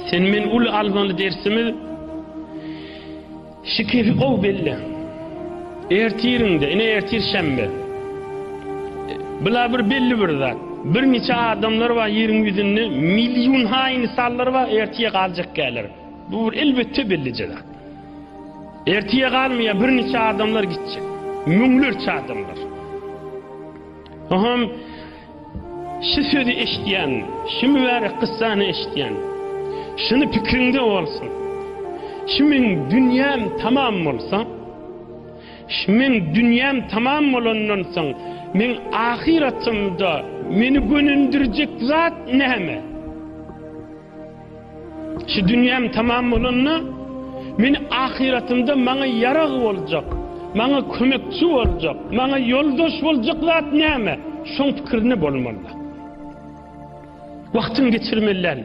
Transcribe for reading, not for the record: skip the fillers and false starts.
Sen men ul almalı dersimi şikefi qov belli. Ertirinde, ine ertir şembe. Bular bir belli bir zat. Bir neçe adamlar var yerin yüzünde, milyon hain sallar var ertiye kalacak gelir. Bu elbette belli zat. Ertiye kalmaya bir neçe adamlar gidecek. Münglerçe adamlar. Aham şu sözü eşitleyen, şu mübarek kıssani eşitleyen, şunu fikrinde olsun. Şimin dünyam tamam olsa, şimin dünyam tamam olandan sonra, men ahiretimde meni gönündürecek zat neme? Şu dünyam tamam olanna, meni ahiretimde bana yarak olacak, bana kömekçi olacak, bana yoldaş olacak zat neme? Şun fikrini bolmalı. Vaktin geçirmeliler.